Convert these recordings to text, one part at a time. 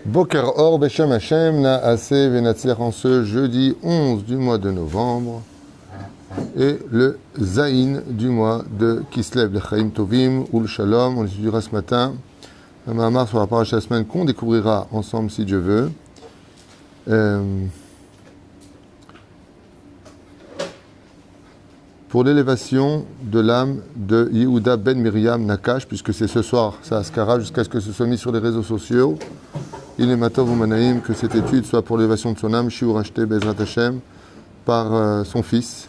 Boker Or Beshem Hashem Naaseh Venatzler en ce jeudi 11 du mois de novembre et le Zaïn du mois de Kislev, le Chaim Tovim ou le Shalom. On étudiera ce matin un Mahamar sur la paracha de la semaine qu'on découvrira ensemble si Dieu veut. Pour l'élévation de l'âme de Yehuda ben Miriam Nakash, puisque c'est ce soir sa Askara, jusqu'à ce que ce soit mis sur les réseaux sociaux. Il est matov ou manaïm que cette étude soit pour l'élévation de son âme, shiur acheté Bezrat Hashem, par son fils,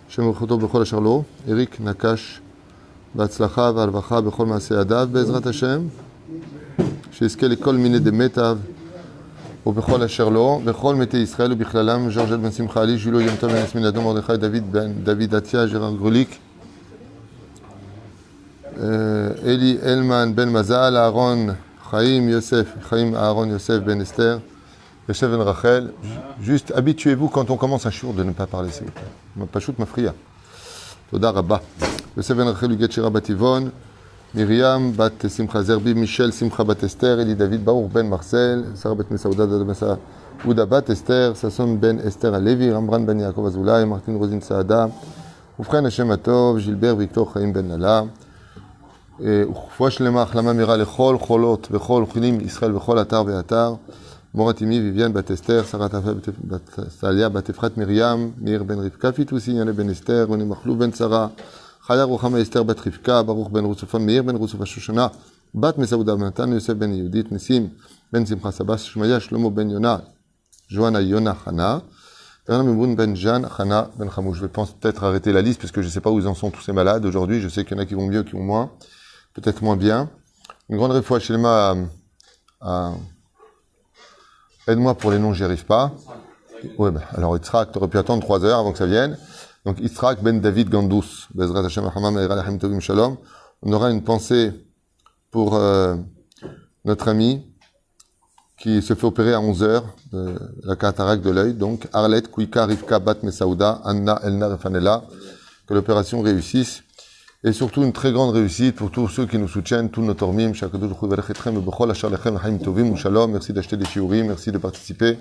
Shem Uchoto Bechol Asherlo, Eric Nakash, Batzlacha Valvacha Bechol Maaseh Adav, Bezrat Hashem, שיזכה לכל מיני דמתיו ובכל אשר לו, בכל מתי ישראל ובכללם, ז'ורג'ט בן שמחה עלי, ז'ילו יום טוב בן יסמין אדום, מרדכי דוד עטיה, ג'רר גרוליק, אלי אלמן בן מזל, אהרון חיים אהרון יוסף בן אסתר, יוסף בן רחל. Juste habituez-vous quand on commence un shiur de ne pas parler, s'il vous plaît. פשוט מפריע. תודה רבה. יוסף בן רחל וגט שירה בת יבון, Myriam, bat Simcha Zerbi, Michel, Simcha bat Esther, Eli David, Baruch ben Marcel, Sarah bet Mesauda, Ouda bat Esther, Sasson ben Esther Alevi, Rambran ben Yaakov Azoulay, Martin Rosin Saada, Oufren Hashem Atov, Gilbert Victor Chaim ben Nala, Oufwa Shlema Achlama Mira Lechol, Cholot, Vechol, Chilim, Israël, Vechol, Atar, Veatar, Moratimi, Viviane bat Esther, Sarah Tafa bat Salia, bat Efrat Myriam, Mir ben Rivka, Fitoussi, Yane ben Esther, Roni Machlou ben Sarah, חיה רוחמה אסתר בת רבקה, ברוך בן רוצופה, מאיר בן רוצופה שושנה, בת מסעודה בנתן, יוסף בן יהודית, ניסים בן שמחה סבס, שמעיה, שלמה בן יונה, Johanna Yona Chana, Bernard Mimoun ben Jeanne Chana ben Chamou. Je vais peut-être arrêter la liste parce que je ne sais pas où ils en sont tous ces malades aujourd'hui. Je sais qu'il y en a qui vont mieux, qui vont moins, peut-être moins bien. Une grande réfoua Shelema à aide-moi pour les noms, j'y arrive pas. Ouais, ben, alors Yitzhak, tu aurais pu attendre 3 heures avant que ça vienne. Donc, Yitzhak ben David Gandous, Bezrat Hashem Hamam Eira Lachem Tovim Shalom. On aura une pensée pour notre ami qui se fait opérer à 11h de la cataracte de l'œil. Donc, Arlet, Kouika, Rivka, Bat Mesauda, Anna, Elna, Refanella. Que l'opération réussisse. Et surtout, une très grande réussite pour tous ceux qui nous soutiennent, tous nos tormim, Shakadosh Chouverechetchem, Bechol Asher Lechem, Haim Tovim Shalom. Merci d'acheter des shiurim, merci de participer.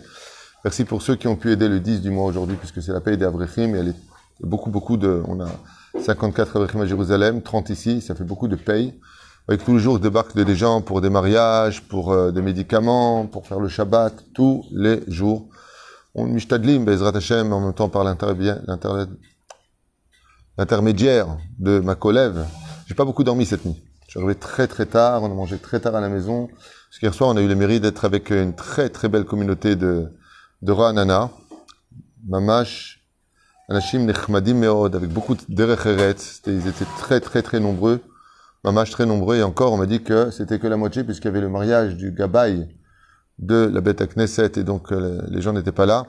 Merci pour ceux qui ont pu aider le 10 du mois aujourd'hui, puisque c'est la paye des Avrechim et elle est beaucoup de, on a 54 Avrechim à Jérusalem, 30 ici, ça fait beaucoup de paye. Avec tous les jours débarquent des gens pour des mariages, pour des médicaments, pour faire le Shabbat, tous les jours. On mishtadlim, Bezrat Hashem, en même temps par l'intermédiaire de ma collègue. J'ai pas beaucoup dormi cette nuit. Je suis arrivé très tard, on a mangé très tard à la maison. Parce qu'hier soir, on a eu le mérite d'être avec une très belle communauté de Ra'anana, Mamash, Anashim Nechmadim Meod, avec beaucoup de Derech Eretz. Ils étaient très nombreux, Mamash très nombreux, et encore on m'a dit que c'était que la moitié, puisqu'il y avait le mariage du Gabaï de la Beth Knesset, et donc les gens n'étaient pas là,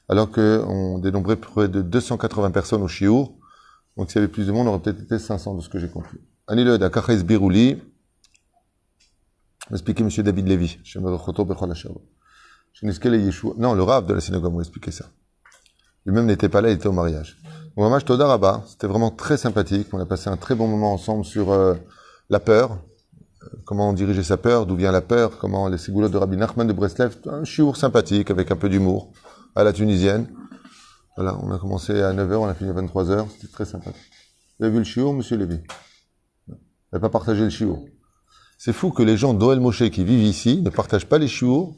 alors qu'on dénombrait près de 280 personnes au Shiur. Donc s'il y avait plus de monde, on aurait peut-être été 500 de ce que j'ai compris. Anilod, Akachais Birouli, m'expliquer M. David Lévy, non, le Rav de la synagogue m'a expliqué ça. Lui-même n'était pas là, il était au mariage. Au Mamash Toda Rabba, c'était vraiment très sympathique. On a passé un très bon moment ensemble sur la peur, comment diriger sa peur, d'où vient la peur, comment les ségoulottes de Rabbi Nachman de Breslev, un shiur sympathique avec un peu d'humour, à la tunisienne. Voilà, on a commencé à 9h, on a fini à 23h, c'était très sympathique. Vous avez vu le shiur, monsieur Lévy? Vous n'avez pas partagé le shiur. C'est fou que les gens d'Oel Moshe qui vivent ici ne partagent pas les shiur.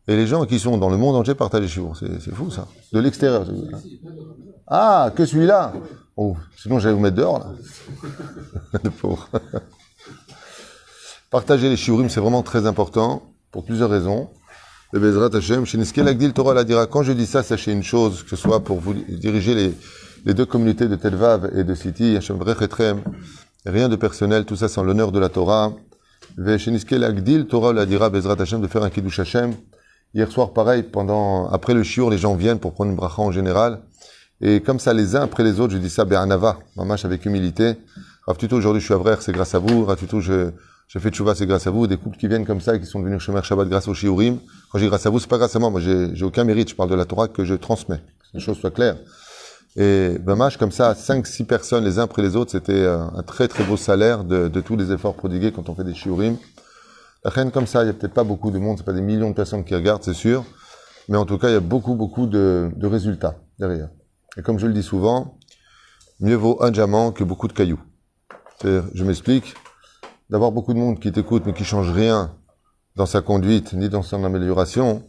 Et les gens qui sont dans le monde entier partagent les shiur. C'est fou, ça. De l'extérieur. Ah, que celui-là. Oh, sinon, j'allais vous mettre dehors, là. Le pauvre. Partager les shiurim, c'est vraiment très important, pour plusieurs raisons. Le Bezrat Hashem, chez Niskel Agdil Torah la dira. Quand je dis ça, sachez une chose, que ce soit pour vous diriger les 2 communautés de Tel Vav et de City, Hashem Vrechetrem, rien de personnel, tout ça c'est en l'honneur de la Torah. Chez Niskel Agdil Torah la dira, Bezrat Hashem, de faire un Kiddush Hashem. Hier soir, pareil, après le shiur, les gens viennent pour prendre une bracha en général. Et comme ça, les uns après les autres, je dis ça, Be'anava, mamash avec humilité. Rav Tuto, aujourd'hui, je suis à Vrère, c'est grâce à vous. Rav Tuto, j'ai fait tchouva, c'est grâce à vous. Des couples qui viennent comme ça, qui sont venus Shomer Shabbat grâce au shiurim. Quand je dis grâce à vous, c'est pas grâce à moi. Moi, j'ai aucun mérite. Je parle de la Torah que je transmets. Que les choses soient claires. Et mamash, comme ça, 5-6 personnes, les uns après les autres, c'était un très beau salaire de tous les efforts prodigués quand on fait des shiurim. La reine comme ça, il n'y a peut-être pas beaucoup de monde, c'est pas des millions de personnes qui regardent, c'est sûr. Mais en tout cas, il y a beaucoup de résultats derrière. Et comme je le dis souvent, mieux vaut un diamant que beaucoup de cailloux. Je m'explique. D'avoir beaucoup de monde qui t'écoute mais qui change rien dans sa conduite ni dans son amélioration,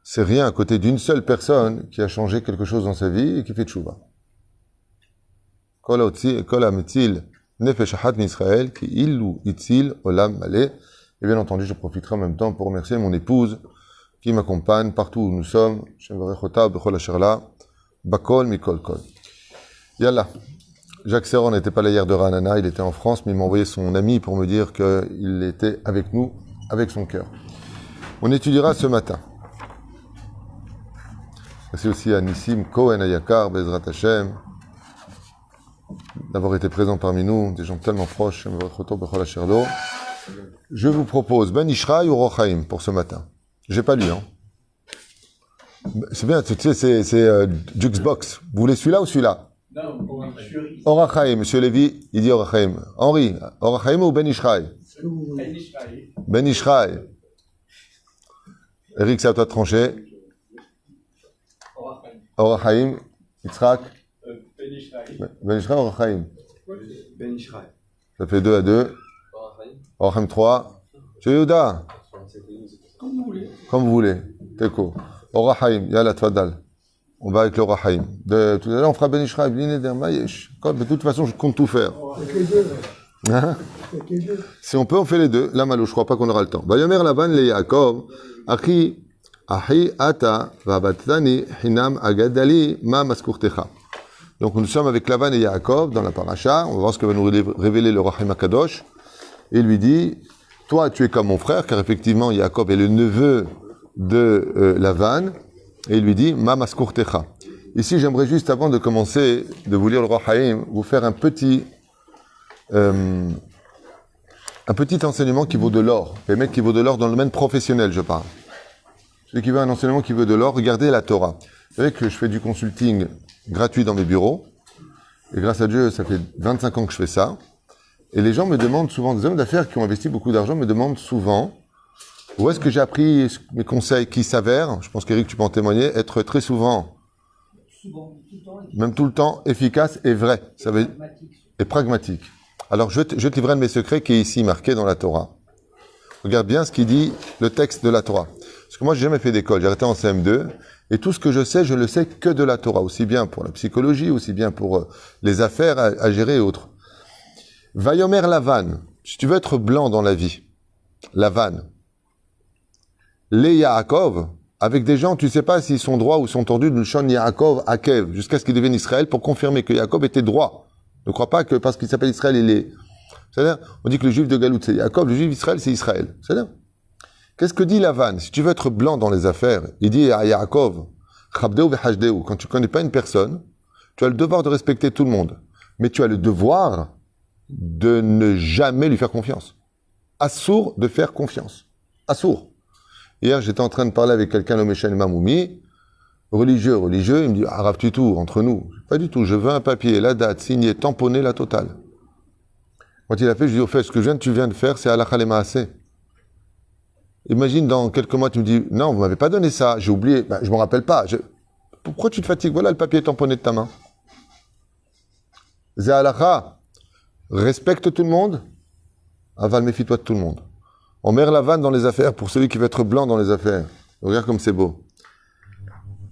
c'est rien à côté d'une seule personne qui a changé quelque chose dans sa vie et qui fait tchouva. Kol ha'metil nefesh achat m'Israël ki illu itzil olam maleh. Et bien entendu, je profiterai en même temps pour remercier mon épouse qui m'accompagne partout où nous sommes. Shem varechota bechol asher la bakol mikol kol. Yallah. Jacques Serran n'était pas là hier de Ranana, il était en France, mais il m'a envoyé son ami pour me dire qu'il était avec nous, avec son cœur. On étudiera ce matin. Merci aussi à Nissim Cohen Ayakar, Bezrat Hashem, d'avoir été présent parmi nous, des gens tellement proches. Je vous propose Ben Ishraï ou Rochaim pour ce matin. J'ai pas lu, hein. C'est bien, tu sais, c'est Jukebox. Vous voulez celui-là ou celui-là? Non, Orachaim, monsieur Lévy, il dit Orachaim. Henri, Orachaim ou Ben Ishraï? Ben Ishraï. Eric, c'est à toi de trancher. Orachaim, Yitzhak. Ben Ishraï, Orachaim. Ben Ishraï. Ça fait 2 à 2. Orachaim 3. Monsieur Yehuda. Comme vous voulez. Teko. Orachaim, Yalla Tfadal. On va avec le Orachaim. Tout à l'heure, on fera Ben Ishraï, Blineder, Mayesh. De toute façon, je compte tout faire. Hein? Si on peut, on fait les deux. Là, Malo, je crois pas qu'on aura le temps. Vayomer Lavan le Yaakov, Achi ata vabatani hinam agadali ma maskurtecha. Donc nous sommes avec Lavan et Yaakov dans la paracha. On va voir ce que va nous révéler le Orachaim Akadosh. Et il lui dit, toi, tu es comme mon frère, car effectivement, Yaakov est le neveu de Lavan. Et il lui dit, ma maskurtecha. Ici, j'aimerais juste, avant de commencer, de vous lire le Orachaim, vous faire un petit enseignement qui vaut de l'or. Les mecs qui vaut de l'or dans le domaine professionnel, je parle. Celui qui veut un enseignement qui vaut de l'or, regardez la Torah. Vous savez que je fais du consulting gratuit dans mes bureaux. Et grâce à Dieu, ça fait 25 ans que je fais ça. Et les gens me demandent souvent, des hommes d'affaires qui ont investi beaucoup d'argent me demandent souvent où est-ce que j'ai appris mes conseils qui s'avèrent, je pense qu'Éric, tu peux en témoigner, être très souvent, même tout le temps, efficace et vrai. Ça veut, et pragmatique. Alors, je te livrerai un de mes secrets qui est ici marqué dans la Torah. Regarde bien ce qu'il dit, le texte de la Torah. Parce que moi, j'ai jamais fait d'école, j'ai arrêté en CM2, et tout ce que je sais, je le sais que de la Torah, aussi bien pour la psychologie, aussi bien pour les affaires à gérer et autres. Vayomer Lavan, si tu veux être blanc dans la vie, Lavan, les Yaakov, avec des gens, tu sais pas s'ils sont droits ou sont tordus, de Shon Yaakov Akev, jusqu'à ce qu'ils deviennent Israël, pour confirmer que Yaakov était droit. Ne crois pas que parce qu'il s'appelle Israël, il est... C'est-à-dire, on dit que le juif de Galout, c'est Yaakov, le juif d'Israël, c'est Israël. C'est-à-dire, qu'est-ce que dit Lavan? Si tu veux être blanc dans les affaires, il dit à Yaakov, Chabdeu v'hashdeu, quand tu connais pas une personne, tu as le devoir de respecter tout le monde. Mais tu as le devoir de ne jamais lui faire confiance. Assour de faire confiance. Assour. Hier, j'étais en train de parler avec quelqu'un nommé Shen Mamoumi, religieux, il me dit, Rav Tutu, entre nous. Pas du tout, je veux un papier, la date, signé, tamponné, la totale. Quand il a fait, je lui dis, au fait, ce que tu viens de faire, c'est halakha le maaseh. Imagine, dans quelques mois, tu me dis, non, vous m'avez pas donné ça, j'ai oublié, je me rappelle pas. Pourquoi tu te fatigues? Voilà le papier tamponné de ta main. Zé halakha, respecte tout le monde, aval, méfie-toi de tout le monde. On met la vanne dans les affaires pour celui qui veut être blanc dans les affaires. Regarde comme c'est beau.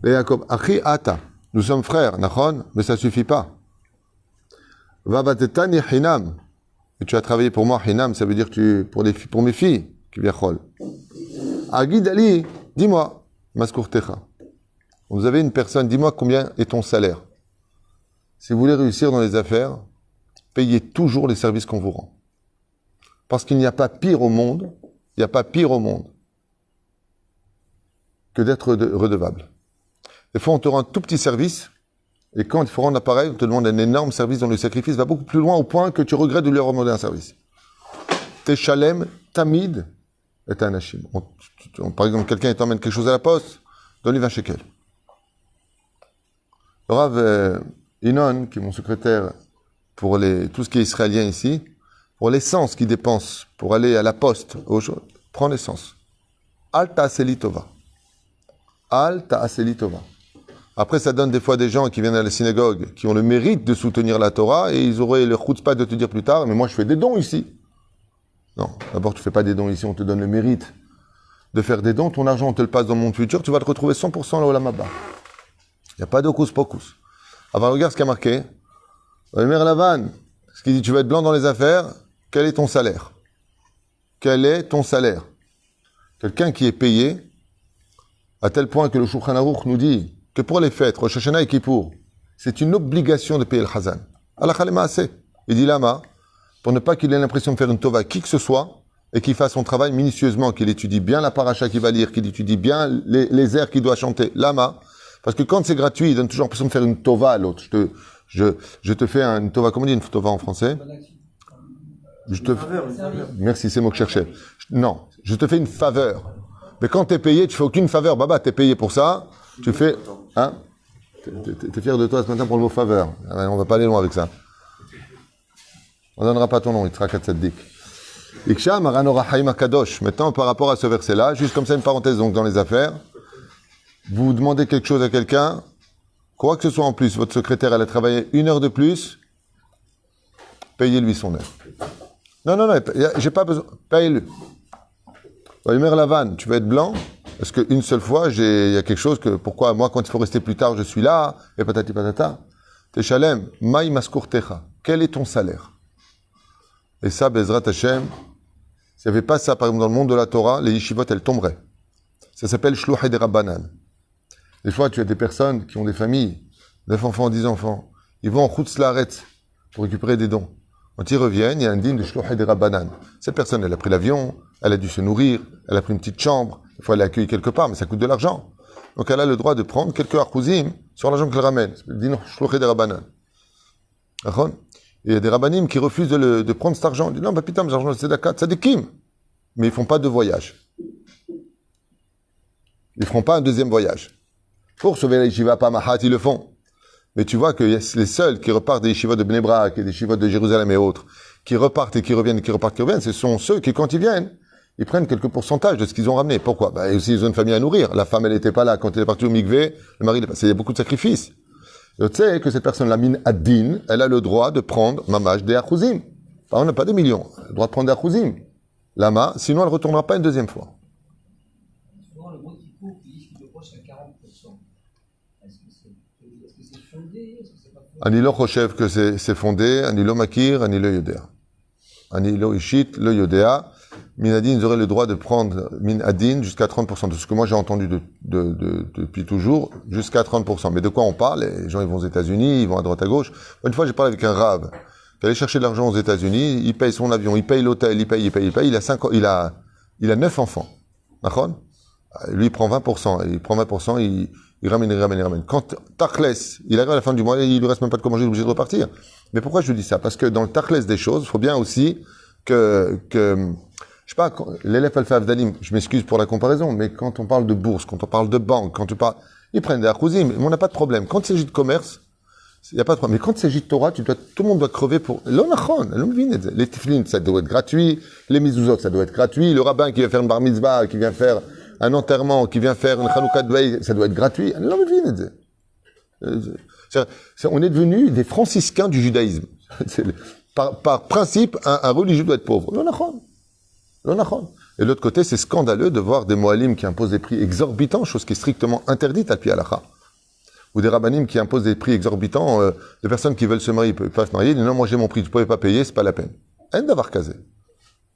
Et Jacob, Achi ata, nous sommes frères, Nachon, mais ça suffit pas. Vabatetani hinam, et tu as travaillé pour moi, hinam, ça veut dire que pour mes filles, qui viennent chol. Agid Ali, dis-moi, maskurtecha. Vous avez une personne, dis-moi combien est ton salaire. Si vous voulez réussir dans les affaires, payez toujours les services qu'on vous rend. Parce qu'il n'y a pas pire au monde, que d'être redevable. Des fois, on te rend un tout petit service, et quand il faut rendre l'appareil, on te demande un énorme service dont le sacrifice va beaucoup plus loin au point que tu regrettes de lui demander un service. Teshalem, tamid, et un hachim. Par exemple, quelqu'un t'emmène quelque chose à la poste, donne-lui 20 shekels. Le Rav Inon, qui est mon secrétaire pour tout ce qui est israélien ici, pour l'essence qu'il dépense pour aller à la poste, prends l'essence. Al ta'aseli tova. Al ta'aseli tova. Après, ça donne des fois des gens qui viennent à la synagogue, qui ont le mérite de soutenir la Torah, et ils auraient le chutzpah de te dire plus tard, mais moi je fais des dons ici. Non, d'abord tu fais pas des dons ici, on te donne le mérite de faire des dons, ton argent on te le passe dans le monde futur, tu vas te retrouver 100% là au Lamaba. Il n'y a pas de hocus pocus. Alors regarde ce qui a marqué. Omer Lavan, ce qui dit tu vas être blanc dans les affaires, quel est ton salaire? Quel est ton salaire? Quelqu'un qui est payé, à tel point que le Shulchan Aruch nous dit que pour les fêtes, Rosh Hashanah et Kippour, c'est une obligation de payer le Chazan. Allah Khalema assez. Il dit Lama, pour ne pas qu'il ait l'impression de faire une tova à qui que ce soit, et qu'il fasse son travail minutieusement, qu'il étudie bien la paracha qu'il va lire, qu'il étudie bien les airs qu'il doit chanter. Lama, parce que quand c'est gratuit, il donne toujours l'impression de faire une tova à l'autre. Je te fais une tova, comment on dit une tova en français? Merci, c'est le mot que je cherchais. Non, je te fais une faveur. Mais quand tu es payé, tu fais aucune faveur. Baba, tu es payé pour ça. Tu fais... Hein? T'es fier de toi ce matin pour le mot faveur. On va pas aller loin avec ça. On donnera pas ton nom, il sera Katsaddik. Iksha Maranora Haïma Kadosh. Maintenant, par rapport à ce verset-là, juste comme ça, une parenthèse donc dans les affaires. Vous demandez quelque chose à quelqu'un, quoi que ce soit en plus, votre secrétaire, elle a travaillé 1 heure de plus, payez-lui son heure. Non, j'ai pas besoin, paye-le. Omer Lavan, tu veux être blanc? Parce qu'une seule fois, il y a quelque chose que, pourquoi moi, quand il faut rester plus tard, je suis là, et patati patata. Teshalem, maï maskurtecha. Quel est ton salaire? Et ça, Bezrat Hashem, s'il n'y avait pas ça, par exemple, dans le monde de la Torah, les yeshivot, elles tomberaient. Ça s'appelle Shluchei de Rabbanan. Des fois, tu as des personnes qui ont des familles, 9 enfants, 10 enfants. Ils vont en Chutz Laaretz pour récupérer des dons. Quand ils reviennent, il y a un digne de Shluchei de Rabbanan. Cette personne, elle a pris l'avion, elle a dû se nourrir, elle a pris une petite chambre. Des fois, elle est accueillie quelque part, mais ça coûte de l'argent. Donc, elle a le droit de prendre quelques achuzim sur l'argent qu'elle ramène. C'est le digne Shluchei de Rabbanan. Et il y a des rabbanim qui refusent de prendre cet argent. Ils disent non, bah putain, mais l'argent, c'est d'akat, c'est des kim. Mais ils font pas de voyage. Ils feront pas un deuxième voyage. Pour sauver la yeshiva pas Mahat, ils le font. Mais tu vois que les seuls qui repartent des yeshivot de Bnei Brak et des yeshivot de Jérusalem et autres, qui repartent et qui reviennent, qui repartent, qui reviennent, ce sont ceux qui, quand ils viennent, ils prennent quelques pourcentages de ce qu'ils ont ramené. Pourquoi? Bah, aussi, ils ont une famille à nourrir. La femme, elle n'était pas là. Quand elle est partie au mikvé, le mari, il est passé. Il y a beaucoup de sacrifices. Et tu sais que cette personne, la mine ad-din, elle a le droit de prendre, mamage, des achuzim. On n'a pas des millions. Elle a le droit de prendre des achuzim. Lama, sinon elle ne retournera pas une deuxième fois. Souvent, le mot qui court, qui dit qu'il reproche à 40%. Est-ce que c'est fondé? Est-ce que c'est pas fondé? Anilo Choshev que c'est fondé, Anilo Makir, Anilo Yodea. Anilo Ishit, le Yodea. Min Adin, ils auraient le droit de prendre Min Adin jusqu'à 30%. De ce que moi j'ai entendu depuis toujours, jusqu'à 30%. Mais de quoi on parle? Les gens, ils vont aux États-Unis, ils vont à droite à gauche. Une fois, j'ai parlé avec un rave qui allait chercher de l'argent aux États-Unis, il paye son avion, il paye l'hôtel, il paye. Il a 9 enfants. D'accord? Lui, il prend 20%. Il prend 20%, il ramène. Quand Tachles, il arrive à la fin du mois, il lui reste même pas de quoi manger, il est obligé de repartir. Mais pourquoi je dis ça? Parce que dans le Tachles des choses, il faut bien aussi que je sais pas, l'élève Alpha Avdalim, je m'excuse pour la comparaison, mais quand on parle de bourse, quand on parle de banque, ils prennent des achuzim, mais on n'a pas de problème. Quand il s'agit de commerce, il n'y a pas de problème. Mais quand il s'agit de Torah, tout le monde doit crever pour... Les tiflin, ça doit être gratuit. Les mizuzot, ça doit être gratuit. Le rabbin qui vient faire une bar mitzvah, qui vient faire un enterrement, qui vient faire une chanukah de veille, ça doit être gratuit. On est devenus des franciscains du judaïsme. Par principe, un religieux doit être pauvre. Et de l'autre côté, c'est scandaleux de voir des moalim qui imposent des prix exorbitants, chose qui est strictement interdite à Pi Halacha. Ou des rabbanim qui imposent des prix exorbitants, de personnes qui veulent se marier, peuvent pas se marier, disent non, moi j'ai mon prix, tu ne pouvais pas payer, c'est pas la peine. En d'avoir casé.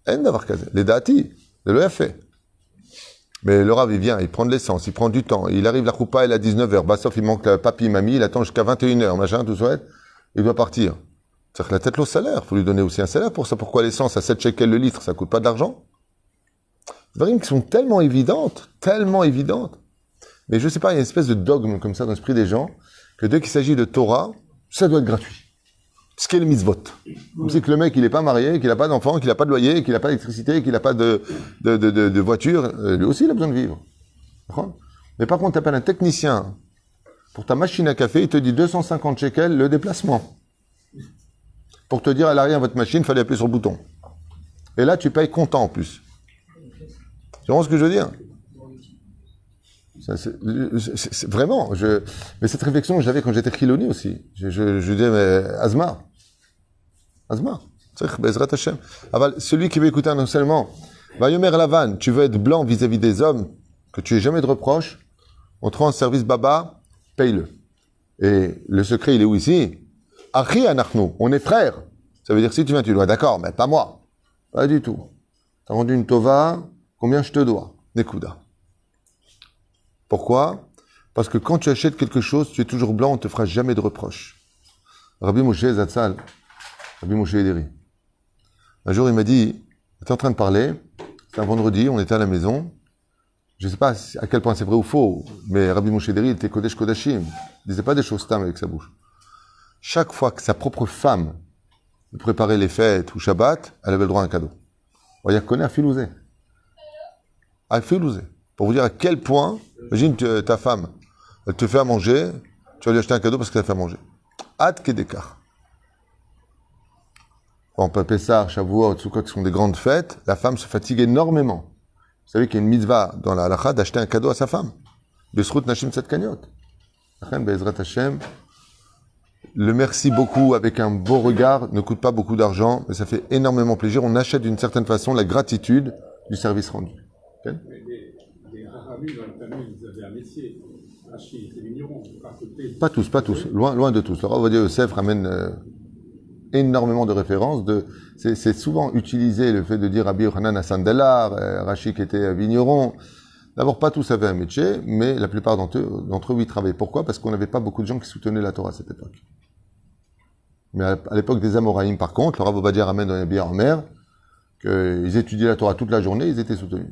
Les dati, le l'a fait. Mais le rav, il vient, il prend de l'essence, il prend du temps, il arrive la choupa, elle à 19h, bah, sauf il manque papi, mamie, il attend jusqu'à 21h, machin, tout ça, il doit partir. C'est-à-dire que la tête, le salaire, faut lui donner aussi un salaire pour ça. Pourquoi l'essence à 7 shekels le litre, ça coûte pas d'argent? Des variables qui sont tellement évidentes. Mais je sais pas, il y a une espèce de dogme comme ça dans l'esprit des gens, que dès qu'il s'agit de Torah, ça doit être gratuit. Ce qu'est le mitzvot. Comme si que le mec, il est pas marié, qu'il a pas d'enfant, qu'il a pas de loyer, qu'il a pas d'électricité, qu'il a pas de voiture, lui aussi, il a besoin de vivre. Mais par contre, tu appelles un technicien pour ta machine à café, il te dit 250 shekels le déplacement. Pour te dire, elle a rien, votre machine, fallait appuyer sur le bouton. Et là, tu payes comptant en plus. Tu vois ce que je veux dire? C'est vraiment, mais cette réflexion, je l'avais quand j'étais Khiloni aussi. Je disais, mais Azma, Bezrat Hashem. Celui qui veut écouter un enseignement, Vayomer Lavan, tu veux être blanc vis-à-vis des hommes, que tu aies jamais de reproches, on te rend un service baba, paye-le. Et le secret, il est où ici? Achi anachnu, on est frères. Ça veut dire si tu viens, tu dois, d'accord, mais pas moi. Pas du tout. T'as rendu une tova, combien je te dois? Nekuda. Pourquoi? Parce que quand tu achètes quelque chose, tu es toujours blanc, on ne te fera jamais de reproches. Rabbi Moshe Zatzal, Rabbi Moshe Ederi. Un jour, il m'a dit, il était en train de parler, c'était un vendredi, on était à la maison. Je ne sais pas à quel point c'est vrai ou faux, mais Rabbi Moshe Ederi était Kodesh Kodashim. Il ne disait pas des choses tam avec sa bouche. Chaque fois que sa propre femme préparait les fêtes ou Shabbat, elle avait le droit à un cadeau. Il y a connaît à Filouzé. À Filouzé. Pour vous dire à quel point, imagine ta femme, elle te fait à manger, tu vas lui acheter un cadeau parce qu'elle a fait à manger. Ad Kedekar. Quand Pessah, Shavuot, Sukkot, qui sont des grandes fêtes, la femme se fatigue énormément. Vous savez qu'il y a une mitzvah dans la halakha d'acheter un cadeau à sa femme. Besrut Nashim Tzedkaniot. Be'ezrat Hashem. Le merci beaucoup avec un beau regard ne coûte pas beaucoup d'argent, mais ça fait énormément plaisir. On achète d'une certaine façon la gratitude du service rendu. Okay? Les Rahamim dans le famille, ils avaient un métier. Rachid, c'est vigneron. Pas tous. Loin de tous. Le Rav Ovadia Yosef ramène énormément de références. C'est souvent utilisé le fait de dire Rabbi Yochanan à Sandalar, Rachid qui était vigneron. D'abord, pas tous avaient un métier, mais la plupart d'entre eux, ils travaillaient. Pourquoi? Parce qu'on n'avait pas beaucoup de gens qui soutenaient la Torah à cette époque. Mais à l'époque des Amoraïm, par contre, le Rav Ovadia ramène dans les bières en mer qu'ils étudiaient la Torah toute la journée, ils étaient soutenus.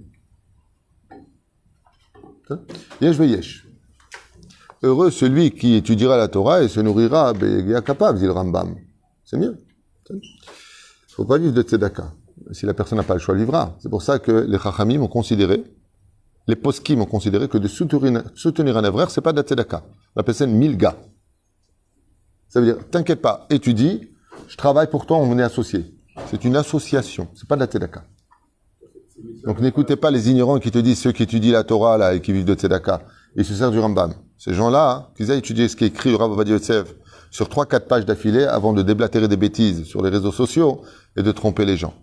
Yesh veyesh. Heureux celui qui étudiera la Torah et se nourrira capable, dit le Rambam. C'est mieux. Il ne faut pas vivre de tzedaka. Si la personne n'a pas le choix, elle vivra. C'est pour ça que les Chachamim ont considéré, les poskim ont considéré que de soutenir un avraire, c'est pas de la tzedaka. On appelle ça une milga. Ça veut dire, t'inquiète pas, étudie, je travaille pour toi, on est associés. C'est une association, c'est pas de la tzedaka. Donc n'écoutez pas les ignorants qui te disent, ceux qui étudient la Torah là et qui vivent de tzedaka, ils se servent du Rambam. Ces gens-là, qu'ils aient étudié ce qui est écrit le Rav Ovadia Yosef sur 3-4 pages d'affilée avant de déblatérer des bêtises sur les réseaux sociaux et de tromper les gens.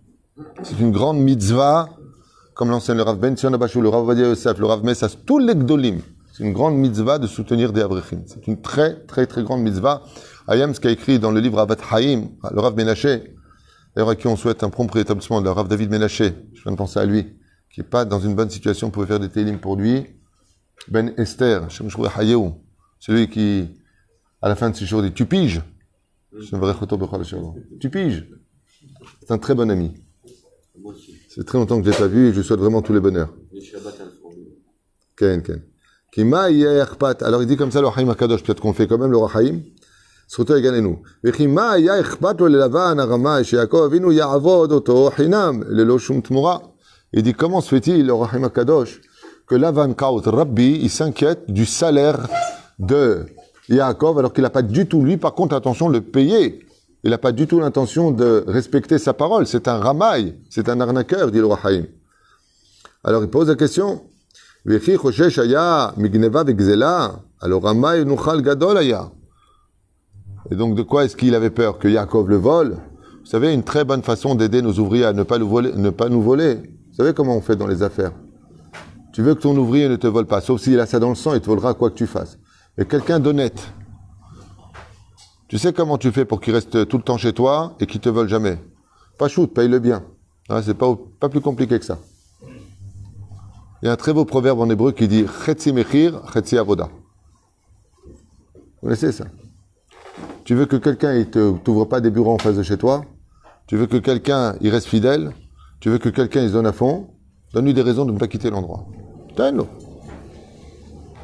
C'est une grande mitzvah, comme l'enseigne le Rav Ben Sion Abashou, le Rav Ovadia Yosef, le Rav Messas, tous les Gdolim. C'est une grande mitzvah de soutenir des Avrechim. C'est une très, très, très grande mitzvah. Ayam, ce qu'a écrit dans le livre Avat Haïm, le Rav Menaché, d'ailleurs à qui on souhaite un prompt rétablissement, le Rav David Menaché, je viens de penser à lui, qui n'est pas dans une bonne situation, on pouvait faire des télim pour lui. Ben Esther, celui qui, à la fin de ses jours, dit « Tu piges ?» Tu piges. C'est un très bon ami. C'est très longtemps que je ne l'ai pas vu et je lui souhaite vraiment tous les bonheurs. Ken. Alors il dit comme ça le Haïm Akadosh, peut-être qu'on fait quand même le Haïm. Surtout égalez-nous. Il dit comment se fait-il le Haïm Akadosh que Lavan Kaut Rabbi, il s'inquiète du salaire de Yaakov alors qu'il n'a pas du tout, lui par contre, attention, le payer. Il n'a pas du tout l'intention de respecter sa parole. C'est un ramaï, c'est un arnaqueur, dit le roi Haïm. Alors il pose la question. Alors ramaï nuchal gadol aya. Et donc de quoi est-ce qu'il avait peur? Que Yaakov le vole? Vous savez, une très bonne façon d'aider nos ouvriers à ne pas nous voler. Vous savez comment on fait dans les affaires? Tu veux que ton ouvrier ne te vole pas, sauf s'il a ça dans le sang, il te volera quoi que tu fasses. Mais quelqu'un d'honnête, tu sais comment tu fais pour qu'il reste tout le temps chez toi et qu'il te vole jamais? Pas shoot, paye-le bien. Hein, c'est pas plus compliqué que ça. Il y a un très beau proverbe en hébreu qui dit « Chetzi mechir, chetzi avoda ». Vous connaissez ça? Tu veux que quelqu'un ne t'ouvre pas des bureaux en face de chez toi? Tu veux que quelqu'un il reste fidèle? Tu veux que quelqu'un il se donne à fond? Donne-lui des raisons de ne pas quitter l'endroit. Donne-le.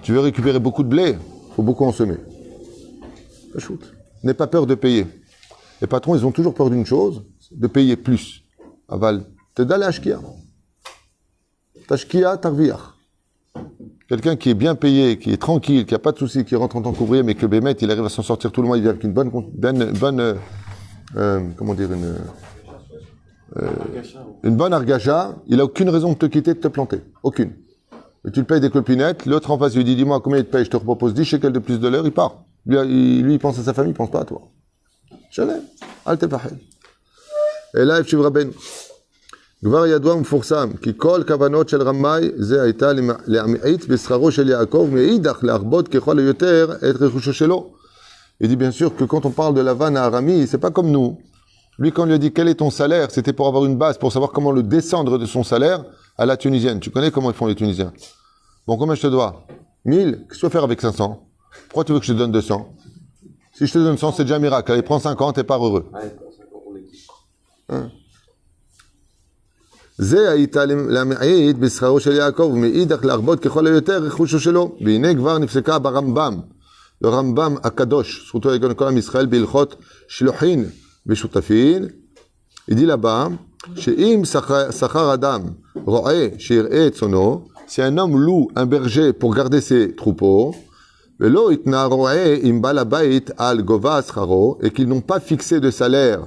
Tu veux récupérer beaucoup de blé? Il faut beaucoup en semer. Shoot. N'aie pas peur de payer. Les patrons, ils ont toujours peur d'une chose, de payer plus. Aval, te dale ashkia. Tashkia, tarviach. Quelqu'un qui est bien payé, qui est tranquille, qui n'a pas de soucis, qui rentre en tant qu'ouvrier, mais que le bémet, il arrive à s'en sortir tout le mois, il vient avec une bonne comment dire, une bonne argacha, il n'a aucune raison de te quitter, de te planter. Aucune. Et tu le payes des clopinettes, l'autre en face lui dit, dis-moi combien il te paye, je te propose 10 shekels de plus de l'heure, il part. Lui, il pense à sa famille, il pense pas à toi. Shalem. Al tefahel. Et là, Yeshiv Rabbeinu. כבר ידוע ומפורסם, כי כל כוונות של רמאי זה הייתה להמעיט בשכרו של יעקב, מאידך להרבות ככל היותר את רכושו שלו. Il dit bien sûr que quand on parle de Lavan à Arami, c'est pas comme nous. Lui, quand on lui a dit quel est ton salaire, c'était pour avoir une base, pour savoir comment le descendre de son salaire à la tunisienne. Tu connais comment ils font les Tunisiens? Bon, combien je te dois? 1000? Qu'est-ce que tu vas faire avec 500? Pourquoi tu veux que je te donne 200? Si je te donne 100, c'est déjà un miracle. Allez, prends 50, t'es pas heureux. Hein? זה הייתה להמעיט בשכרו של יעקב, ומאידך להרבות ככל היותר רכושו שלו. והנה כבר נפסקה ברמב"ם, לרמב"ם הקדוש, זכותו יגן כל עם ישראל בהלכות שלוחין ושותפין. il dit là-bas, שאם שכר אדם רועה שיראה את צונו, si un homme loue un berger pour garder ses troupeaux, ולא התנה רועה עם בעל הבית על גובה שכרו, et qu'ils n'ont pas fixé de salaire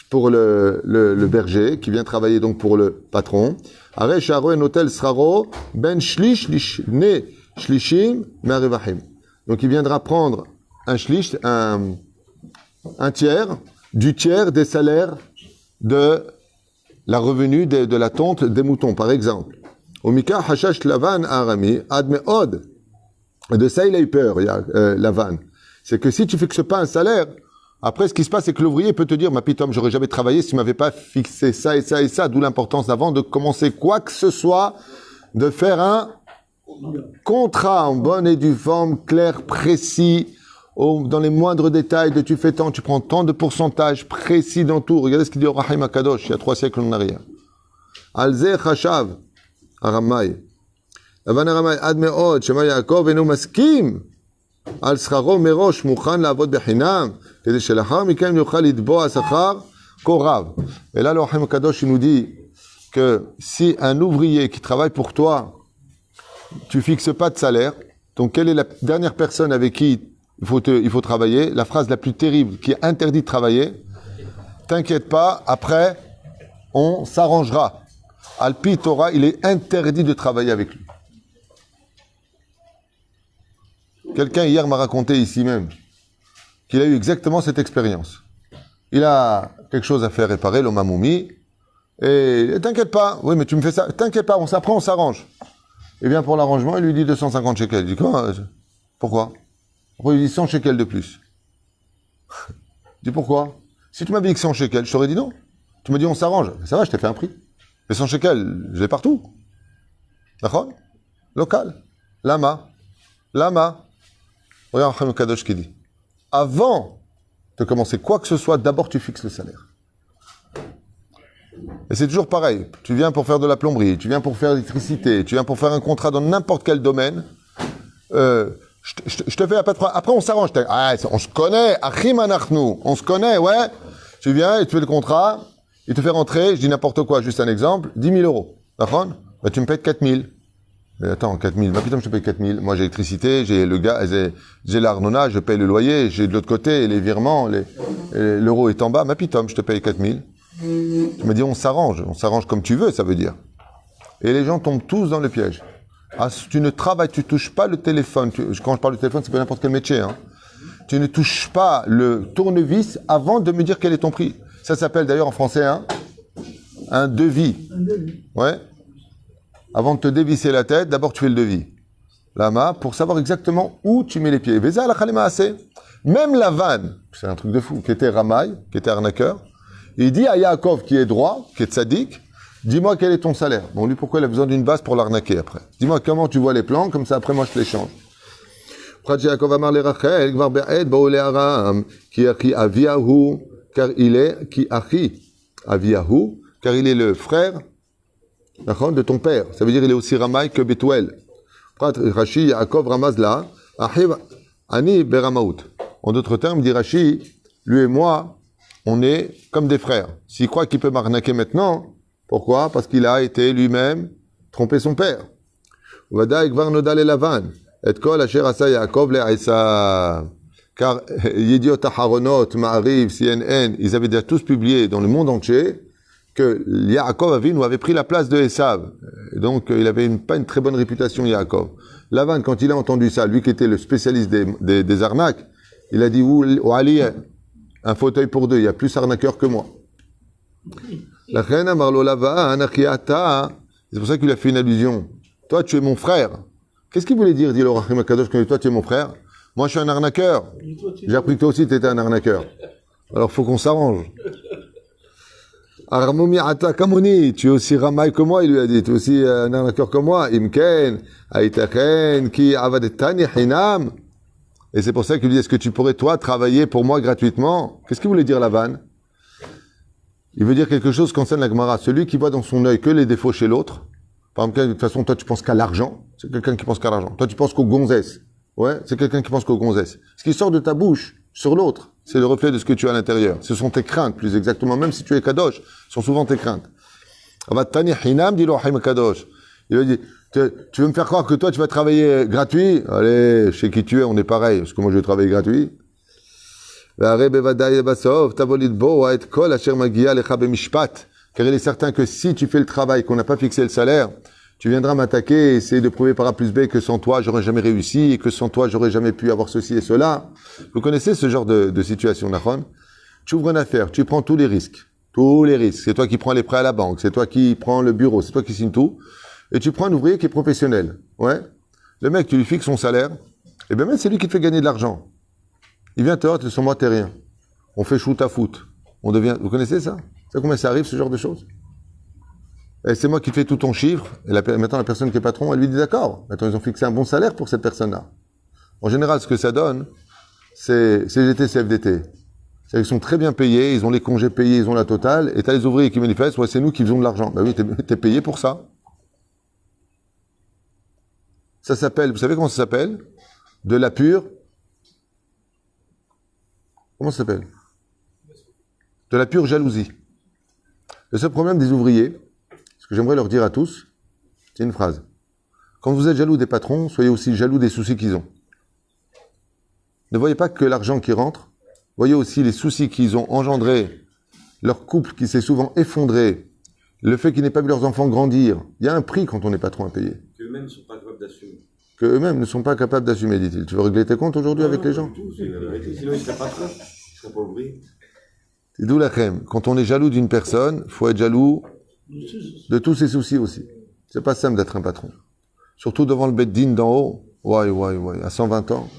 pour le berger, qui vient travailler donc pour le patron. Aré sharo enotel sraro ben shlish ne shlishim me'arevachim. Donc il viendra prendre un shlish, un tiers, du tiers des salaires de la revenu de la tonte des moutons, par exemple. Omika hashash lavan arami ad me'od. De ça il a eu peur, Lavan. C'est que si tu fixes pas un salaire, après, ce qui se passe, c'est que l'ouvrier peut te dire, ma pitom, j'aurais jamais travaillé si tu m'avais pas fixé ça et ça et ça, d'où l'importance avant de commencer quoi que ce soit, de faire un contrat en bonne et due forme, clair, précis, dans les moindres détails, de tu fais tant, tu prends tant de pourcentage précis dans tout. Regardez ce qu'il dit au Rahim HaKadosh, il y a 3 siècles en arrière. Alze chashav, Aramai. Lavan Aramai, ad me'od, shema Yaakov, enu maskim. על שכרו מראש מוכן לעבוד בחינם, כדי שלאחר מכן יוכל לתבוע שכר כה רב. Et là, le Rahim Kadosh, il nous dit que si un ouvrier qui travaille pour toi, tu fixes pas de salaire, donc quelle est la dernière personne avec qui il faut travailler? La phrase la plus terrible qui est interdit de travailler, t'inquiète pas, après, on s'arrangera. Al-Pi Torah, il est interdit de travailler avec lui. Quelqu'un hier m'a raconté ici même qu'il a eu exactement cette expérience. Il a quelque chose à faire réparer, l'homme Moumi, et t'inquiète pas, oui mais tu me fais ça, t'inquiète pas, après on s'arrange. Et bien pour l'arrangement, il lui dit 250 shekels. Il dit quoi? Pourquoi? Pourquoi il dit 100 shekels de plus? Il dit pourquoi? Si tu m'avais dit que 100 shekels, je t'aurais dit non. Tu me dis on s'arrange, ça va, je t'ai fait un prix. Mais 100 shekels, je l'ai partout. D'accord? Local. Lama. Regarde Rahim Kadosh qui dit, avant de commencer quoi que ce soit, d'abord tu fixes le salaire. Et c'est toujours pareil. Tu viens pour faire de la plomberie, tu viens pour faire l'électricité, tu viens pour faire un contrat dans n'importe quel domaine. Je te fais après on s'arrange. Ah, on se connaît, Achim Anachnu, on se connaît, ouais. Tu viens et tu fais le contrat, il te fait rentrer, je dis n'importe quoi, juste un exemple, 10 000 euros. D'accord? Bah, tu me payes 4 000. Mais attends, 4 000, bah putain, je te paye 4 000. Moi, j'ai l'électricité, j'ai le gaz, j'ai l'arnona, je paye le loyer, j'ai de l'autre côté les virements, l'euro est en bas. Ma pitom, je te paye 4 000. Tu me dis, on s'arrange comme tu veux, ça veut dire. Et les gens tombent tous dans le piège. Ah, tu ne travailles, tu touches pas le téléphone. Quand je parle de téléphone, c'est pas n'importe quel métier, hein. Tu ne touches pas le tournevis avant de me dire quel est ton prix. Ça s'appelle d'ailleurs en français, hein, un devis. Un devis. Ouais. Avant de te dévisser la tête, d'abord tu fais le devis. Lama, pour savoir exactement où tu mets les pieds. Veza la khalema assez. Même Lavan, c'est un truc de fou, qui était Ramaï, qui était arnaqueur, il dit à Yaakov, qui est droit, qui est tzaddik, dis-moi quel est ton salaire. Bon, lui, pourquoi il a besoin d'une base pour l'arnaquer après? Dis-moi comment tu vois les plans, comme ça après moi je te les change. Prat Yaakov amar le Rachel, gvar be'ed bo'ole Aram, ki achi Aviahu, car il est, ki achi Aviahu, car il est le frère de ton père. Ça veut dire il est aussi Ramaï que Betuel. Rashi Yaakov Ramazla, Ahiv Ani Beramaout. En d'autres termes, dit Rashi, lui et moi, on est comme des frères. S'il croit qu'il peut m'arnaquer maintenant, pourquoi? Parce qu'il a été lui-même trompé son père. Vadaïk Varnoda le Lavan, et kol asher asa Yaakov le Aïssa. Car Yediot Aharonot, Ma'ariv, CNN, ils avaient déjà tous publié dans le monde entier que Yaakov Avinu avait pris la place de Esav. Et donc, il avait pas une très bonne réputation, Yaakov. Lavan, quand il a entendu ça, lui qui était le spécialiste des arnaques, il a dit, ou Ali, un fauteuil pour deux, il y a plus arnaqueur que moi. La reine Marlo Lava, Anakiata, c'est pour ça qu'il a fait une allusion. Toi, tu es mon frère. Qu'est-ce qu'il voulait dire, dit le Rachim Akadosh, quand toi, tu es mon frère? Moi, je suis un arnaqueur. J'ai appris que toi aussi, tu étais un arnaqueur. Alors, faut qu'on s'arrange. Aramomi Ata Kamoni, tu es aussi ramaille que moi, il lui a dit. Tu es aussi un arnaqueur que moi. Imken, Aitaken, Ki Avadetani Hinam. Et c'est pour ça qu'il lui dit, est-ce que tu pourrais, toi, travailler pour moi gratuitement? Qu'est-ce qu'il voulait dire, Lavan? Il veut dire quelque chose concernant la Gemara. Celui qui voit dans son œil que les défauts chez l'autre, par exemple, de toute façon, toi, tu penses qu'à l'argent, c'est quelqu'un qui pense qu'à l'argent. Toi, tu penses qu'aux gonzesses. Ouais, c'est quelqu'un qui pense qu'aux gonzesses. Ce qui sort de ta bouche sur l'autre, c'est le reflet de ce que tu as à l'intérieur. Ce sont tes craintes, plus exactement, même si tu es kadosh, ce sont souvent tes craintes. Avatani hinam, dit le Rahim Kadosh. Il lui dit, tu veux me faire croire que toi, tu vas travailler gratuit? Allez, chez qui tu es, on est pareil, parce que moi, je vais travailler gratuit. Car il est certain que si tu fais le travail, qu'on n'a pas fixé le salaire, tu viendras m'attaquer et essayer de prouver par A plus B que sans toi, j'aurais jamais réussi, et que sans toi, j'aurais jamais pu avoir ceci et cela. Vous connaissez ce genre de situation, Nachon? Tu ouvres une affaire, tu prends tous les risques. Tous les risques. C'est toi qui prends les prêts à la banque, c'est toi qui prends le bureau, c'est toi qui signes tout. Et tu prends un ouvrier qui est professionnel. Ouais. Le mec, tu lui fixes son salaire, et bien même c'est lui qui te fait gagner de l'argent. Il vient te voir, sans moi, t'es rien. On fait shoot à foot. On devient, vous connaissez ça? Vous savez combien ça arrive, ce genre de choses? Et c'est moi qui fais tout ton chiffre, et maintenant la personne qui est patron, elle lui dit d'accord. Maintenant ils ont fixé un bon salaire pour cette personne-là. En général, ce que ça donne, c'est CGT, CFDT. C'est-à-dire qu'ils sont très bien payés, ils ont les congés payés, ils ont la totale, et t'as les ouvriers qui manifestent, ouais, c'est nous qui faisons de l'argent. Ben oui, t'es payé pour ça. Ça s'appelle, vous savez comment ça s'appelle? De la pure. Comment ça s'appelle? De la pure jalousie. Le seul problème des ouvriers, ce que j'aimerais leur dire à tous, c'est une phrase. Quand vous êtes jaloux des patrons, soyez aussi jaloux des soucis qu'ils ont. Ne voyez pas que l'argent qui rentre, voyez aussi les soucis qu'ils ont engendrés, leur couple qui s'est souvent effondré, le fait qu'ils n'aient pas vu leurs enfants grandir. Il y a un prix quand on est patron à payer. Qu'eux-mêmes ne sont pas capables d'assumer. Qu'eux-mêmes ne sont pas capables d'assumer, dit-il. Tu veux régler tes comptes aujourd'hui avec les gens? Du tout, c'est la vérité. Sinon, ils ne seraient pas trop. Ils ne seraient pas ouvriers. C'est d'où la crème. Quand on est jaloux d'une personne, il faut être jaloux de tous ses soucis aussi. C'est pas simple d'être un patron. Surtout devant le Beddin d'en haut. Ouais, à 120 ans.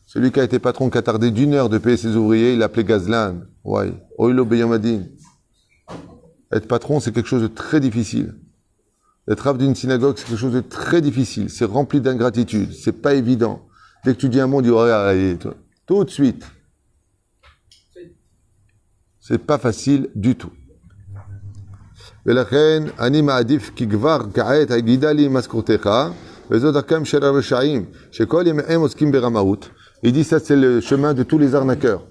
Celui qui a été patron, qui a tardé d'1 heure de payer ses ouvriers, il l'appelait Gazlan. Ouais. Oilo Beyamadin. Être patron, c'est quelque chose de très difficile. Être rave d'une synagogue, c'est quelque chose de très difficile. C'est rempli d'ingratitude. C'est pas évident. Dès que tu dis un mot, on dit, ouais, allez, toi. Tout de suite. C'est pas facile du tout. ולכן אני מעדיף כי כבר כעת הגידה לי משכורתך וזו דרכם של הרשעים שכל ימיהם עוסקים ברמאות. Il dit ça c'est le chemin de tous les arnaqueurs.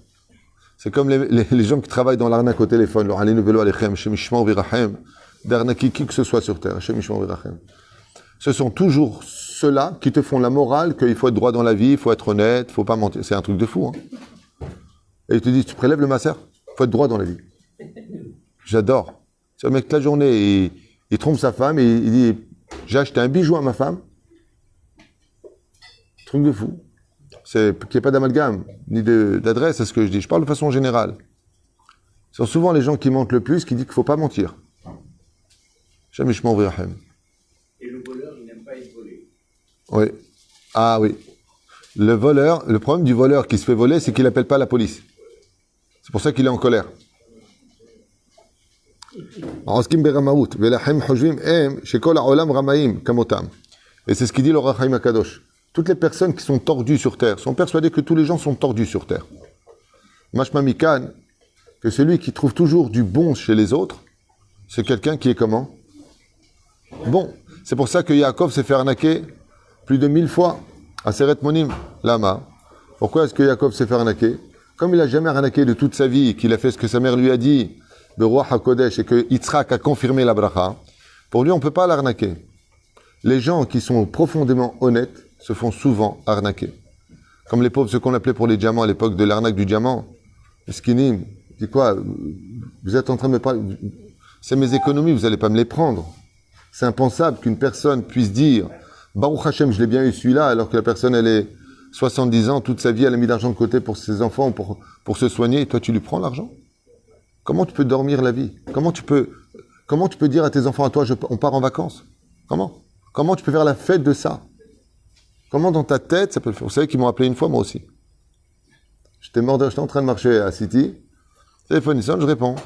C'est comme les gens qui travaillent dans l'arnaque au téléphone. leur alinu velo alechem shem yishmor virachem d'arnaquer qui que ce soit sur terre. Shem yishmor virachem. Ce sont toujours ceux-là qui te font la morale qu'il faut être droit dans la vie, il faut être honnête, il faut pas mentir. C'est un truc de fou. Hein. Et ils te disent tu prélèves le masser, il faut être droit dans la vie. J'adore. C'est un mec, la journée, il trompe sa femme et il dit j'ai acheté un bijou à ma femme. Truc de fou. C'est qu'il n'y ait pas d'amalgame, ni d'adresse à ce que je dis. Je parle de façon générale. Ce sont souvent les gens qui mentent le plus qui disent qu'il ne faut pas mentir. Et le voleur, il n'aime pas être volé. Oui. Ah oui. Le problème du voleur qui se fait voler, c'est qu'il n'appelle pas la police. C'est pour ça qu'il est en colère. Et c'est ce qu'il dit le Rachaim Akadosh. Toutes les personnes qui sont tordues sur terre sont persuadées que tous les gens sont tordus sur terre. Mashma Mikan, que celui qui trouve toujours du bon chez les autres, c'est quelqu'un qui est comment? Bon. C'est pour ça que Yaakov s'est fait arnaquer plus de 1000 fois à Seret Monim, Lama. Pourquoi est-ce que Yaakov s'est fait arnaquer? Comme il n'a jamais arnaqué de toute sa vie, qu'il a fait ce que sa mère lui a dit, de Roi HaKodesh, et que Yitzhak a confirmé la bracha, pour lui, on ne peut pas l'arnaquer. Les gens qui sont profondément honnêtes se font souvent arnaquer. Comme les pauvres, ceux qu'on appelait pour les diamants à l'époque de l'arnaque du diamant. Skinim, dit quoi? Vous êtes en train de me parler... c'est mes économies, vous n'allez pas me les prendre. C'est impensable qu'une personne puisse dire Baruch Hashem, je l'ai bien eu celui-là, alors que la personne, elle est 70 ans, toute sa vie, elle a mis d'argent de côté pour ses enfants, pour se soigner, et toi, tu lui prends l'argent? Comment tu peux dormir la vie? Comment tu peux dire à tes enfants, à toi, on part en vacances? Comment tu peux faire la fête de ça? Comment dans ta tête ça peut le faire? Vous savez qu'ils m'ont appelé une fois, moi aussi. J'étais en train de marcher à City. Téléphone sonne, je réponds.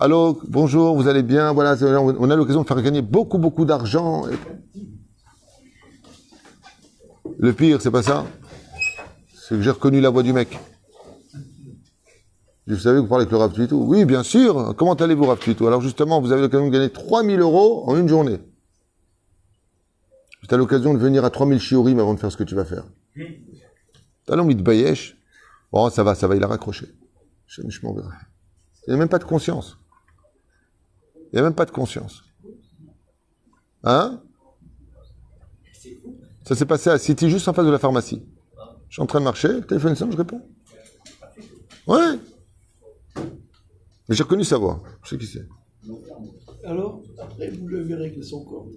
Allô, bonjour, vous allez bien? Voilà, on a l'occasion de faire gagner beaucoup, beaucoup d'argent. Le pire, c'est pas ça. C'est que j'ai reconnu la voix du mec. Vous savez que vous parlez avec le Rav Tuitou? Oui, bien sûr. Comment allez-vous, Rav Tuitou? Alors justement, vous avez l'occasion de gagner 3000 € en une journée. Tu as l'occasion de venir à 3000 shiurim avant de faire ce que tu vas faire. T'as l'homme, il te bayesh. Bon, ça va, il a raccroché. Je m'en verrai. Il n'y a même pas de conscience. Il n'y a même pas de conscience. Hein? Ça s'est passé à City, juste en face de la pharmacie. Je suis en train de marcher, le téléphone sonne, je réponds. Ouais. Mais j'ai reconnu sa voix. Je sais qui c'est. Alors, après, vous le verrez que son corps.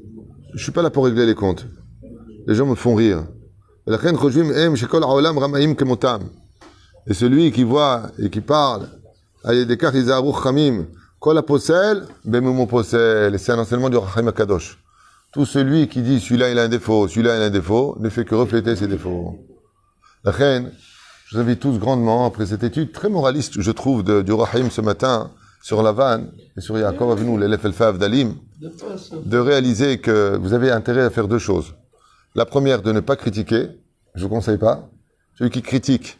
Je suis pas là pour régler les comptes. Les gens me font rire. Et celui qui voit et qui parle, et c'est un enseignement du Rahim Akadosh. Tout celui qui dit celui-là il a un défaut, celui-là il a un défaut, ne fait que refléter ses défauts. La reine, je vous invite tous grandement, après cette étude très moraliste, je trouve, du Rahim ce matin, sur la vanne, et sur Yaakov Avinu, l'élève Elfav d'Alim, de réaliser que vous avez intérêt à faire deux choses. La première, de ne pas critiquer, je ne vous conseille pas. Celui qui critique,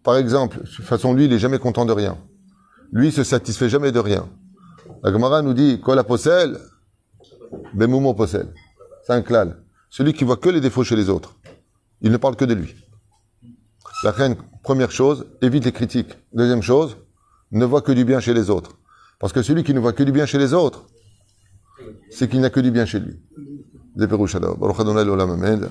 par exemple, de toute façon, lui, il n'est jamais content de rien. Lui, il se satisfait jamais de rien. La Gemara nous dit, Kol posel, bemumo posel. C'est un klal. Celui qui voit que les défauts chez les autres. Il ne parle que de lui. La reine, première chose, évite les critiques. Deuxième chose, ne voit que du bien chez les autres. Parce que celui qui ne voit que du bien chez les autres, c'est qu'il n'a que du bien chez lui. Baruch Adonai l'olam, amen.